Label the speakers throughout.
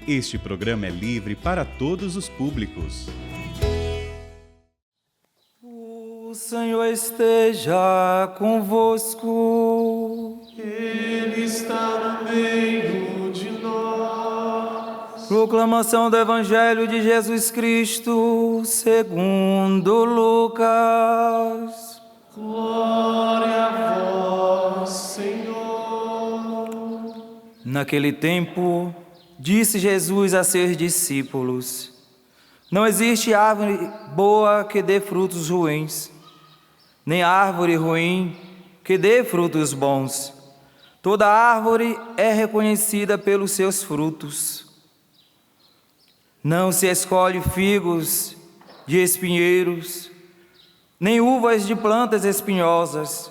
Speaker 1: Este programa é livre para todos os públicos.
Speaker 2: O Senhor esteja convosco.
Speaker 3: Ele está no meio de nós.
Speaker 2: Proclamação do Evangelho de Jesus Cristo, segundo Lucas.
Speaker 3: Glória a vós, Senhor.
Speaker 2: Naquele tempo, disse Jesus a seus discípulos: não existe árvore boa que dê frutos ruins, nem árvore ruim que dê frutos bons. Toda árvore é reconhecida pelos seus frutos. Não se escolhe figos de espinheiros, nem uvas de plantas espinhosas.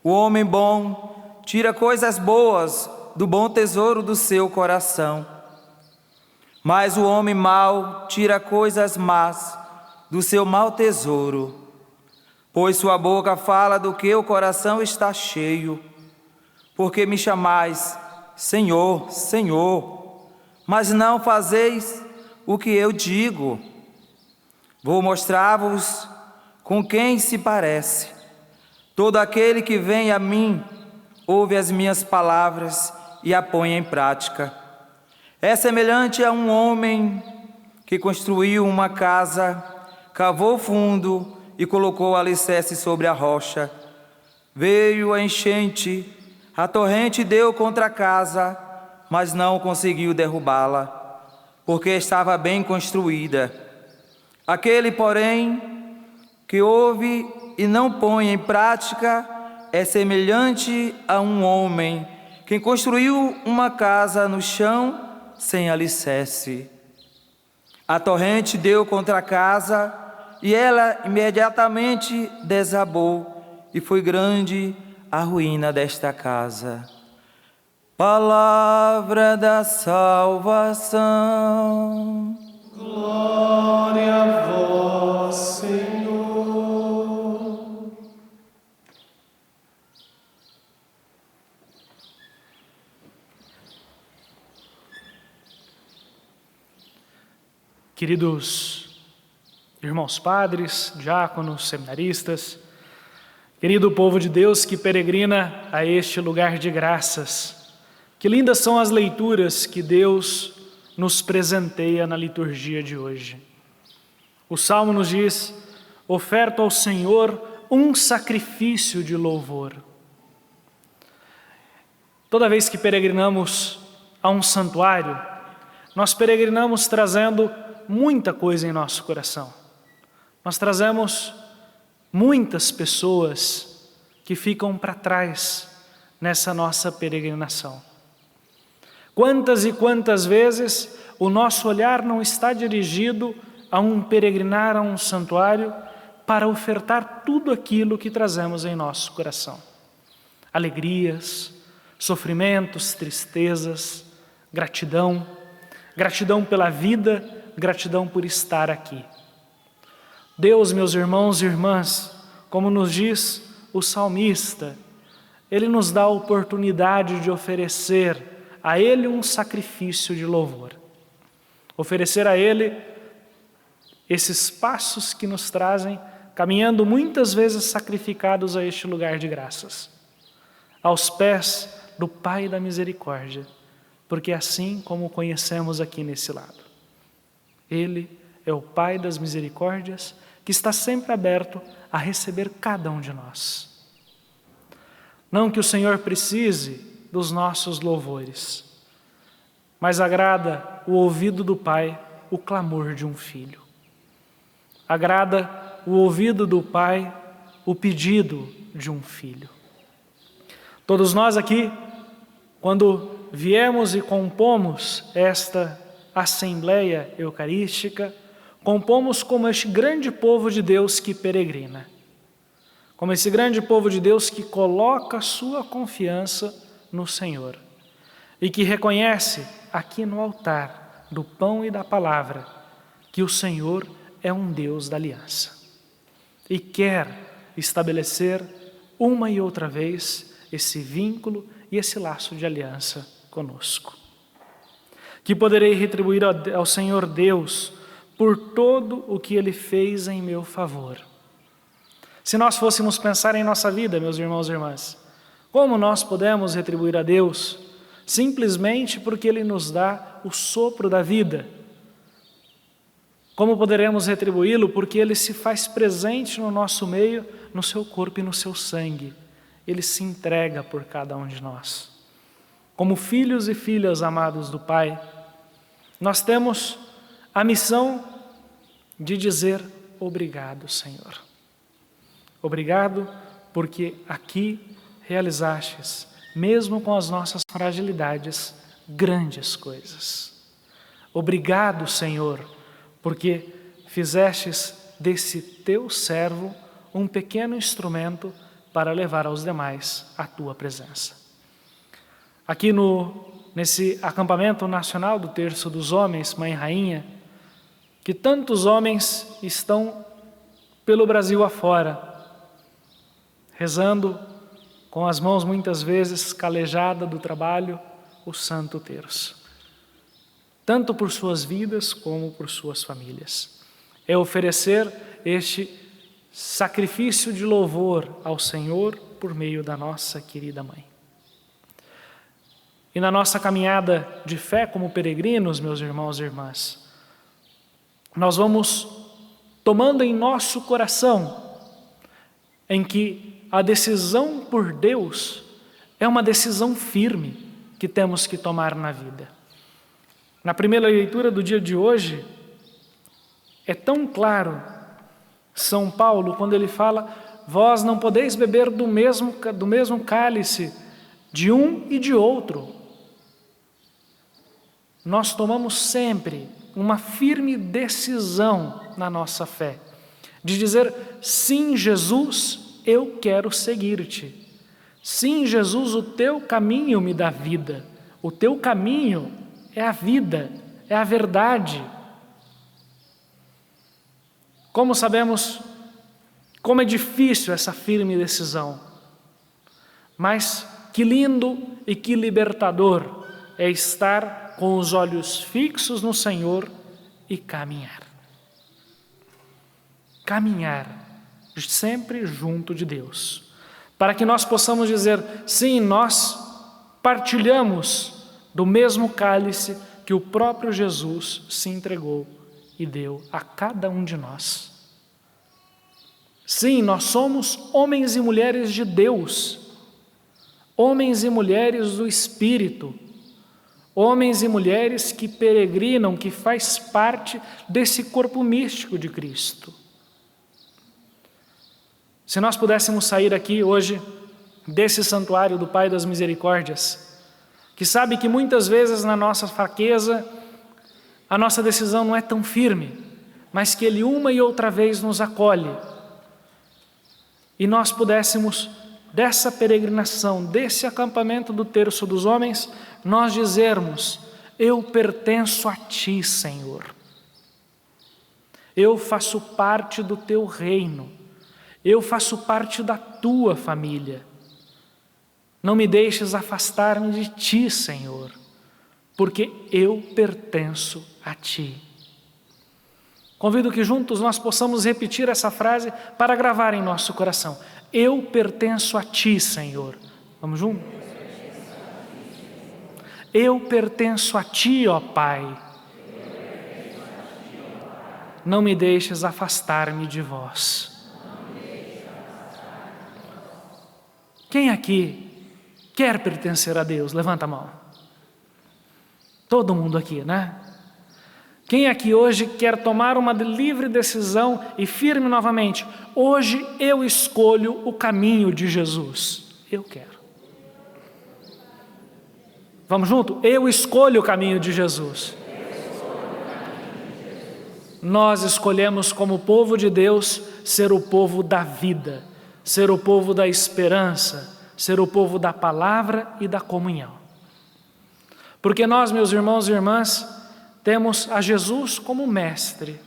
Speaker 2: O homem bom tira coisas boas do bom tesouro do seu coração, mas o homem mau tira coisas más do seu mau tesouro, pois sua boca fala do que o coração está cheio. Porque me chamais Senhor, Senhor, mas não fazeis o que eu digo. Vou mostrar-vos com quem se parece. Todo aquele que vem a mim, ouve as minhas palavras e a põe em prática. É semelhante a um homem que construiu uma casa, cavou fundo e colocou o alicerce sobre a rocha. Veio a enchente, a torrente deu contra a casa, mas não conseguiu derrubá-la, porque estava bem construída. Aquele, porém, que ouve e não põe em prática, é semelhante a um homem que construiu uma casa no chão sem alicerce. A torrente deu contra a casa e ela imediatamente desabou, e foi grande a ruína desta casa. Palavra da salvação.
Speaker 3: Glória a vós, Senhor.
Speaker 4: Queridos irmãos padres, diáconos, seminaristas, querido povo de Deus que peregrina a este lugar de graças, que lindas são as leituras que Deus nos presenteia na liturgia de hoje. O Salmo nos diz: oferto ao Senhor um sacrifício de louvor. Toda vez que peregrinamos a um santuário, nós peregrinamos trazendo muita coisa em nosso coração. Nós trazemos muitas pessoas que ficam para trás nessa nossa peregrinação. Quantas e quantas vezes o nosso olhar não está dirigido a um peregrinar a um santuário para ofertar tudo aquilo que trazemos em nosso coração. Alegrias, sofrimentos, tristezas, gratidão, gratidão pela vida, gratidão por estar aqui. Deus, meus irmãos e irmãs, como nos diz o salmista, Ele nos dá a oportunidade de oferecer a Ele um sacrifício de louvor. Oferecer a Ele esses passos que nos trazem, caminhando muitas vezes sacrificados a este lugar de graças, aos pés do Pai da Misericórdia, porque é assim como o conhecemos aqui nesse lado. Ele é o Pai das misericórdias, que está sempre aberto a receber cada um de nós. Não que o Senhor precise dos nossos louvores, mas agrada o ouvido do Pai o clamor de um filho. Agrada o ouvido do Pai o pedido de um filho. Todos nós aqui, quando viemos e compomos esta Assembleia Eucarística, compomos como este grande povo de Deus que peregrina, como esse grande povo de Deus que coloca sua confiança no Senhor e que reconhece aqui no altar do pão e da palavra que o Senhor é um Deus da aliança e quer estabelecer uma e outra vez esse vínculo e esse laço de aliança conosco. Que poderei retribuir ao Senhor Deus por todo o que Ele fez em meu favor? Se nós fôssemos pensar em nossa vida, meus irmãos e irmãs, como nós podemos retribuir a Deus? Simplesmente porque Ele nos dá o sopro da vida. Como poderemos retribuí-lo? Porque Ele se faz presente no nosso meio, no seu corpo e no seu sangue. Ele se entrega por cada um de nós. Como filhos e filhas amados do Pai, nós temos a missão de dizer obrigado, Senhor. Obrigado porque aqui realizastes, mesmo com as nossas fragilidades, grandes coisas. Obrigado, Senhor, porque fizestes desse teu servo um pequeno instrumento para levar aos demais a tua presença. Aqui nesse acampamento nacional do Terço dos Homens, Mãe Rainha, que tantos homens estão pelo Brasil afora, rezando com as mãos muitas vezes calejadas do trabalho, o Santo Terço. Tanto por suas vidas como por suas famílias. É oferecer este sacrifício de louvor ao Senhor por meio da nossa querida Mãe. E na nossa caminhada de fé como peregrinos, meus irmãos e irmãs, nós vamos tomando em nosso coração em que a decisão por Deus é uma decisão firme que temos que tomar na vida. Na primeira leitura do dia de hoje, é tão claro São Paulo quando ele fala: vós não podeis beber do mesmo cálice de um e de outro. Nós tomamos sempre uma firme decisão na nossa fé, de dizer: sim, Jesus, eu quero seguir-te. Sim, Jesus, o teu caminho me dá vida. O teu caminho é a vida, é a verdade. Como sabemos, como é difícil essa firme decisão, mas que lindo e que libertador é estar com os olhos fixos no Senhor e caminhar. Caminhar sempre junto de Deus, para que nós possamos dizer: sim, nós partilhamos do mesmo cálice que o próprio Jesus se entregou e deu a cada um de nós. Sim, nós somos homens e mulheres de Deus, homens e mulheres do Espírito, homens e mulheres que peregrinam, que faz parte desse corpo místico de Cristo. Se nós pudéssemos sair aqui hoje desse santuário do Pai das Misericórdias, que sabe que muitas vezes na nossa fraqueza a nossa decisão não é tão firme, mas que Ele uma e outra vez nos acolhe, e nós pudéssemos, dessa peregrinação, desse acampamento do Terço dos Homens, nós dizermos: eu pertenço a Ti, Senhor. Eu faço parte do Teu reino. Eu faço parte da Tua família. Não me deixes afastar-me de Ti, Senhor, porque eu pertenço a Ti. Convido que juntos nós possamos repetir essa frase para gravar em nosso coração. Eu pertenço a Ti, Senhor. Vamos juntos? Eu pertenço a Ti, ó Pai. Não me deixes afastar-me de vós. Quem aqui quer pertencer a Deus? Levanta a mão. Todo mundo aqui, né? Quem aqui hoje quer tomar uma livre decisão e firme novamente? Hoje eu escolho o caminho de Jesus. Eu quero. Vamos junto? Eu escolho o caminho de Jesus. Nós escolhemos como povo de Deus ser o povo da vida, ser o povo da esperança, ser o povo da palavra e da comunhão. Porque nós, meus irmãos e irmãs, temos a Jesus como mestre,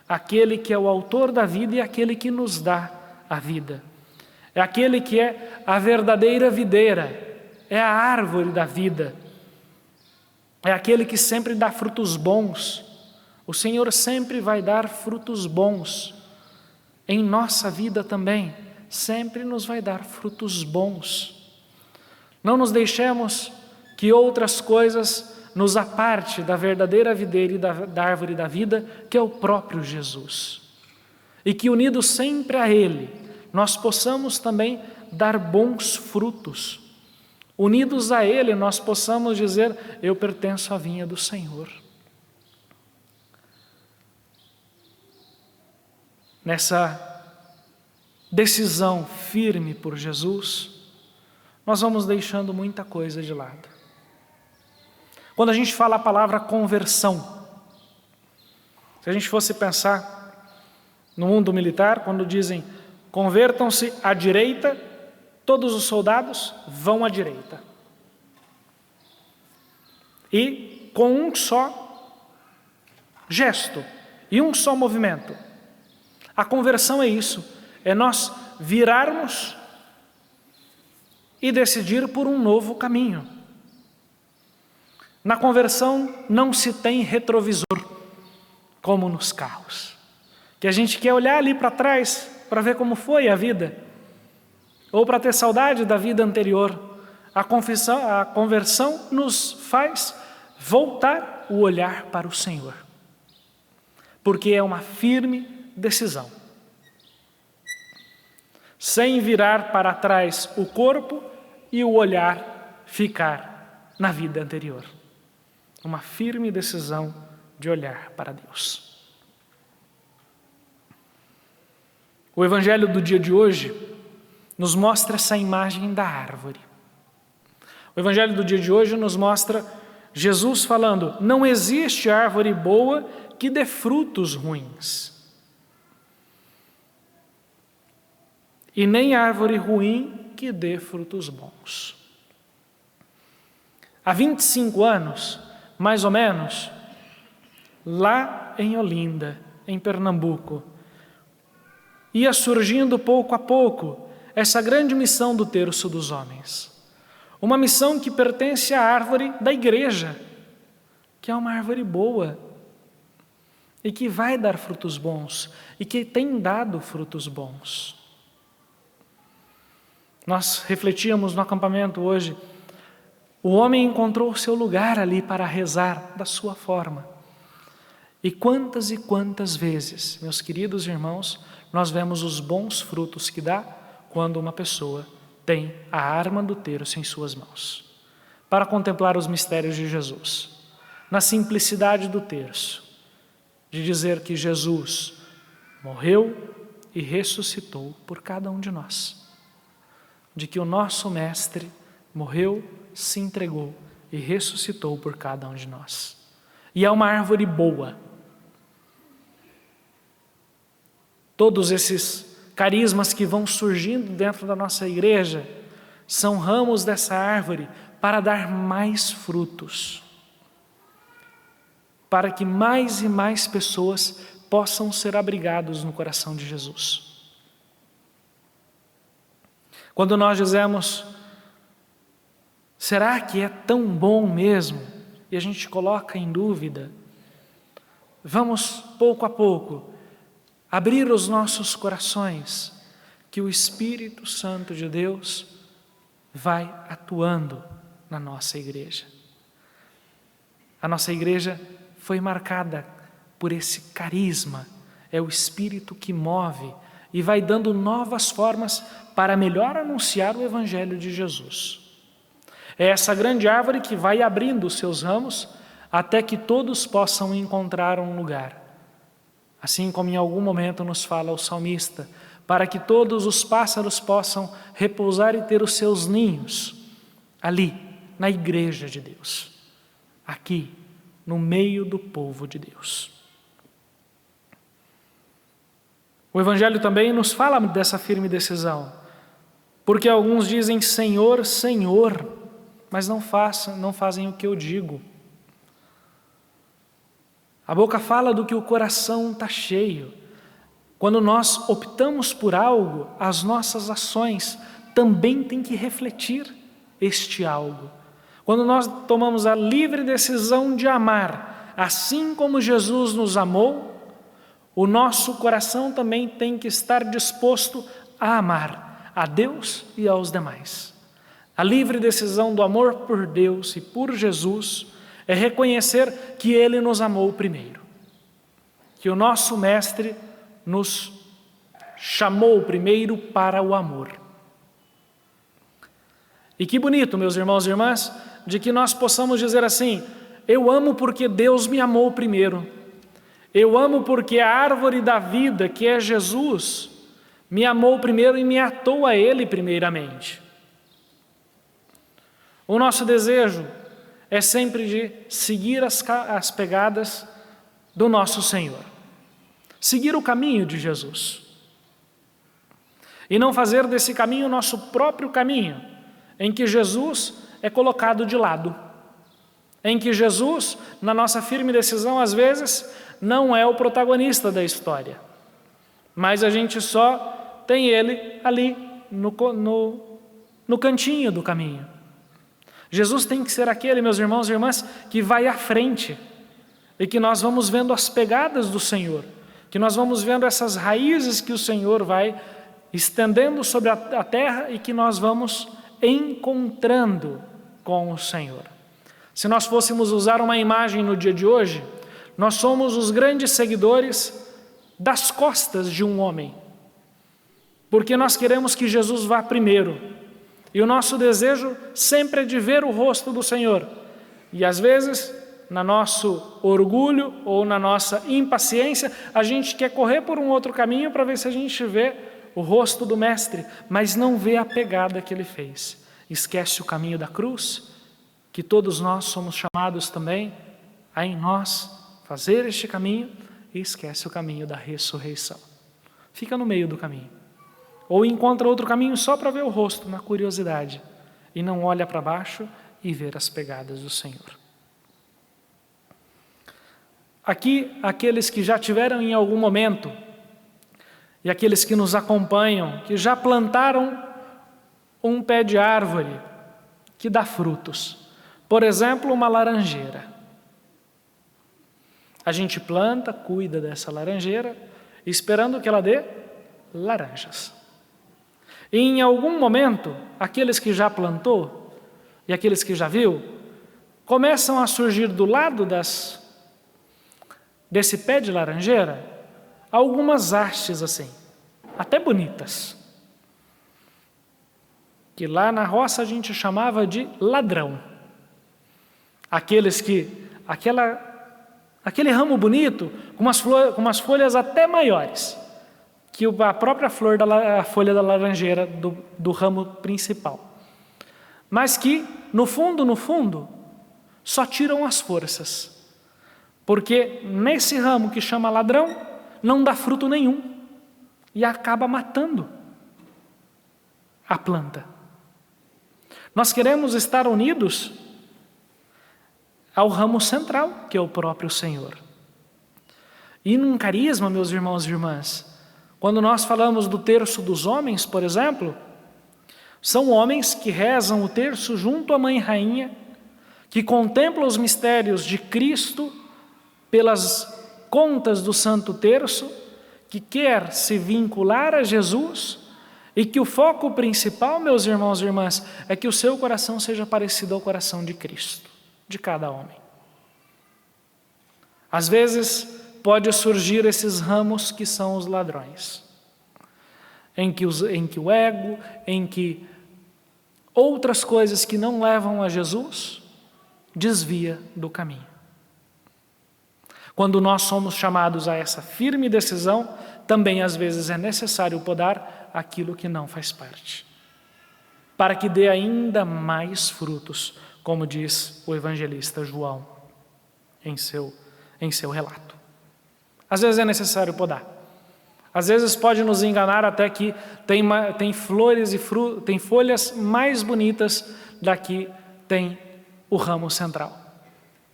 Speaker 4: aquele que é o autor da vida e aquele que nos dá a vida. É aquele que é a verdadeira videira, é a árvore da vida. é aquele que sempre dá frutos bons. O Senhor sempre vai dar frutos bons. Em nossa vida também, sempre nos vai dar frutos bons. Não nos deixemos que outras coisas nos aparte da verdadeira videira e da árvore da vida, que é o próprio Jesus. E que unidos sempre a Ele, nós possamos também dar bons frutos. Unidos a Ele, nós possamos dizer: eu pertenço à vinha do Senhor. Nessa decisão firme por Jesus, nós vamos deixando muita coisa de lado. Quando a gente fala a palavra conversão, se a gente fosse pensar no mundo militar, quando dizem convertam-se à direita, todos os soldados vão à direita. E com um só gesto e um só movimento. A conversão é isso, é nós virarmos e decidir por um novo caminho. Na conversão não se tem retrovisor, como nos carros, que a gente quer olhar ali para trás para ver como foi a vida, ou para ter saudade da vida anterior. A conversão nos faz voltar o olhar para o Senhor, porque é uma firme decisão. Sem virar para trás o corpo e o olhar ficar na vida anterior. Uma firme decisão de olhar para Deus. O Evangelho do dia de hoje nos mostra essa imagem da árvore. O Evangelho do dia de hoje nos mostra Jesus falando: não existe árvore boa que dê frutos ruins, e nem árvore ruim que dê frutos bons. Há 25 anos, mais ou menos, lá em Olinda, em Pernambuco, ia surgindo pouco a pouco essa grande missão do Terço dos Homens. Uma missão que pertence à árvore da igreja, que é uma árvore boa e que vai dar frutos bons e que tem dado frutos bons. Nós refletíamos no acampamento hoje, o homem encontrou o seu lugar ali para rezar da sua forma. E quantas vezes, meus queridos irmãos, nós vemos os bons frutos que dá quando uma pessoa tem a arma do terço em suas mãos, para contemplar os mistérios de Jesus, na simplicidade do terço, de dizer que Jesus morreu e ressuscitou por cada um de nós, de que o nosso Mestre morreu, se entregou e ressuscitou por cada um de nós. E é uma árvore boa. Todos esses carismas que vão surgindo dentro da nossa igreja são ramos dessa árvore para dar mais frutos, para que mais e mais pessoas possam ser abrigados no coração de Jesus. Quando nós dizemos: será que é tão bom mesmo? E a gente coloca em dúvida, vamos pouco a pouco abrir os nossos corações, que o Espírito Santo de Deus vai atuando na nossa igreja. A nossa igreja foi marcada por esse carisma, é o Espírito que move e vai dando novas formas para melhor anunciar o Evangelho de Jesus. É essa grande árvore que vai abrindo os seus ramos até que todos possam encontrar um lugar. Assim como em algum momento nos fala o salmista, para que todos os pássaros possam repousar e ter os seus ninhos ali, na igreja de Deus, aqui, no meio do povo de Deus. O Evangelho também nos fala dessa firme decisão, porque alguns dizem Senhor, Senhor, mas não fazem o que eu digo. A boca fala do que o coração está cheio. Quando nós optamos por algo, as nossas ações também têm que refletir este algo. quando nós tomamos a livre decisão de amar, assim como Jesus nos amou, o nosso coração também tem que estar disposto a amar a Deus e aos demais. A livre decisão do amor por Deus e por Jesus é reconhecer que Ele nos amou primeiro, que o nosso Mestre nos chamou primeiro para o amor. E que bonito, meus irmãos e irmãs, de que nós possamos dizer assim: eu amo porque Deus me amou primeiro. Eu amo porque a árvore da vida, que é Jesus, me amou primeiro e me atou a Ele primeiramente. O nosso desejo é sempre de seguir as pegadas do nosso Senhor. Seguir o caminho de Jesus. E não fazer desse caminho o nosso próprio caminho, em que Jesus é colocado de lado. Em que Jesus, na nossa firme decisão, às vezes, não é o protagonista da história. Mas a gente só tem Ele ali no cantinho do caminho. Jesus tem que ser aquele, meus irmãos e irmãs, que vai à frente e que nós vamos vendo as pegadas do Senhor, que nós vamos vendo essas raízes que o Senhor vai estendendo sobre a terra e que nós vamos encontrando com o Senhor. Se nós fôssemos usar uma imagem no dia de hoje, nós somos os grandes seguidores das costas de um homem, porque nós queremos que Jesus vá primeiro. E o nosso desejo sempre é de ver o rosto do Senhor. E às vezes, no nosso orgulho ou na nossa impaciência, a gente quer correr por um outro caminho para ver se a gente vê o rosto do Mestre, mas não vê a pegada que Ele fez. Esquece o caminho da cruz, que todos nós somos chamados também a em nós fazer este caminho, e esquece o caminho da ressurreição. Fica no meio do caminho. Ou encontra outro caminho só para ver o rosto, na curiosidade, e não olha para baixo e ver as pegadas do Senhor. Aqui, aqueles que já tiveram em algum momento, e aqueles que nos acompanham, que já plantaram um pé de árvore que dá frutos. Por exemplo, uma laranjeira. A gente planta, cuida dessa laranjeira, esperando que ela dê laranjas. E em algum momento, aqueles que já plantou e aqueles que já viu, começam a surgir do lado desse pé de laranjeira algumas hastes assim, até bonitas, que lá na roça a gente chamava de ladrão. Aquele ramo bonito, com umas folhas até maiores que a própria folha da laranjeira do ramo principal. Mas que, no fundo, só tiram as forças. Porque nesse ramo que chama ladrão, não dá fruto nenhum. E acaba matando a planta. Nós queremos estar unidos ao ramo central, que é o próprio Senhor. E num carisma, meus irmãos e irmãs, quando nós falamos do terço dos homens, por exemplo, são homens que rezam o terço junto à Mãe Rainha, que contemplam os mistérios de Cristo pelas contas do Santo Terço, que quer se vincular a Jesus e que o foco principal, meus irmãos e irmãs, é que o seu coração seja parecido ao coração de Cristo, de cada homem. Às vezes, pode surgir esses ramos que são os ladrões, em que o ego, em que outras coisas que não levam a Jesus, desvia do caminho. Quando nós somos chamados a essa firme decisão, também às vezes é necessário podar aquilo que não faz parte, para que dê ainda mais frutos, como diz o evangelista João em seu relato. Às vezes é necessário podar. Às vezes pode nos enganar até que tem flores e tem folhas mais bonitas daqui tem o ramo central.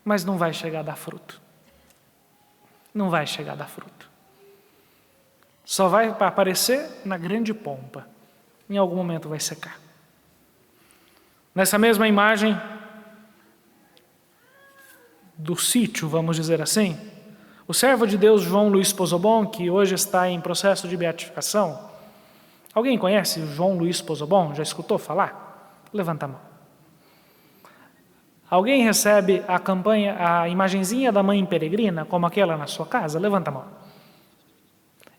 Speaker 4: Mas não vai chegar a dar fruto. Não vai chegar a dar fruto. Só vai aparecer na grande pompa. Em algum momento vai secar. Nessa mesma imagem, do sítio, vamos dizer assim. O servo de Deus João Luiz Pozobon, que hoje está em processo de beatificação. Alguém conhece o João Luiz Pozobon? Já escutou falar? Levanta a mão. Alguém recebe a imagenzinha da mãe peregrina, como aquela na sua casa? Levanta a mão.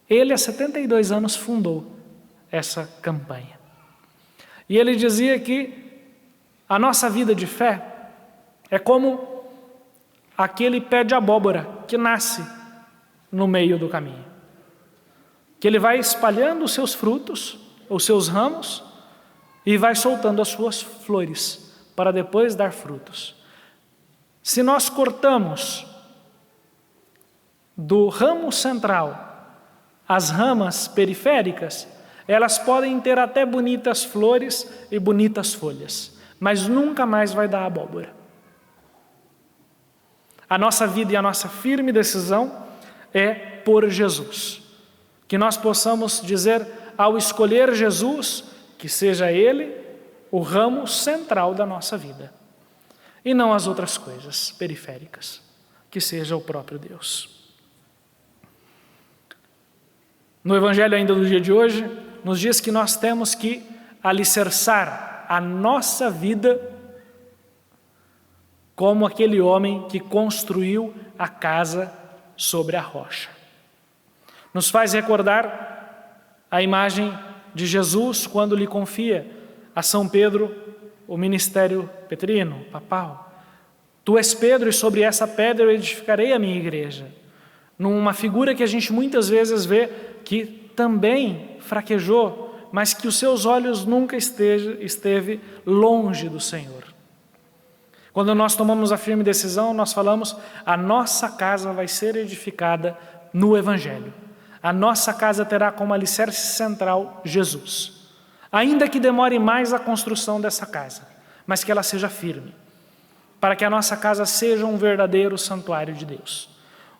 Speaker 4: Ele, há 72 anos, fundou essa campanha. E ele dizia que a nossa vida de fé é como aquele pé de abóbora que nasce no meio do caminho. Que ele vai espalhando os seus frutos, os seus ramos, e vai soltando as suas flores, para depois dar frutos. Se nós cortamos do ramo central as ramas periféricas, elas podem ter até bonitas flores e bonitas folhas, mas nunca mais vai dar abóbora. A nossa vida e a nossa firme decisão é por Jesus. Que nós possamos dizer, ao escolher Jesus, que seja Ele o ramo central da nossa vida. E não as outras coisas periféricas, que seja o próprio Deus. No Evangelho ainda do dia de hoje, nos diz que nós temos que alicerçar a nossa vida como aquele homem que construiu a casa sobre a rocha. Nos faz recordar a imagem de Jesus quando lhe confia a São Pedro o ministério petrino, papal. Tu és Pedro e sobre essa pedra eu edificarei a minha igreja. Numa figura que a gente muitas vezes vê que também fraquejou, mas que os seus olhos nunca esteve longe do Senhor. Quando nós tomamos a firme decisão, nós falamos, a nossa casa vai ser edificada no Evangelho. A nossa casa terá como alicerce central Jesus. Ainda que demore mais a construção dessa casa, mas que ela seja firme, para que a nossa casa seja um verdadeiro santuário de Deus.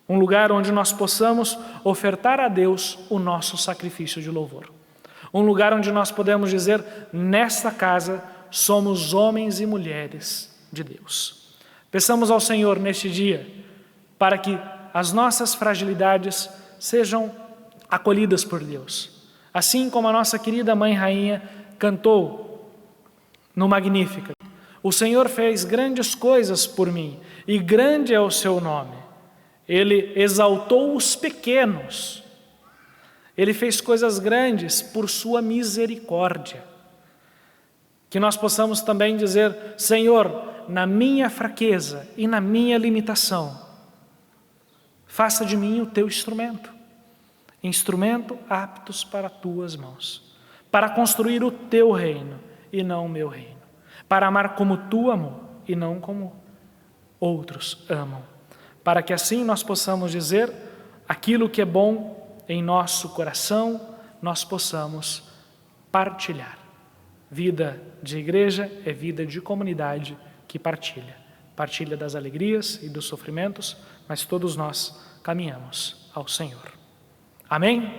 Speaker 4: Um lugar onde nós possamos ofertar a Deus o nosso sacrifício de louvor. Um lugar onde nós podemos dizer, nesta casa somos homens e mulheres de Deus. Peçamos ao Senhor neste dia, para que as nossas fragilidades sejam acolhidas por Deus. Assim como a nossa querida Mãe Rainha cantou no Magníficat. O Senhor fez grandes coisas por mim, e grande é o seu nome. Ele exaltou os pequenos. Ele fez coisas grandes por sua misericórdia. Que nós possamos também dizer, Senhor, na minha fraqueza e na minha limitação, faça de mim o teu instrumento. Instrumento aptos para tuas mãos, para construir o teu reino e não o meu reino, para amar como tu amou e não como outros amam, para que assim nós possamos dizer aquilo que é bom em nosso coração, nós possamos partilhar. Vida de igreja é vida de comunidade que partilha das alegrias e dos sofrimentos, mas todos nós caminhamos ao Senhor. Amém?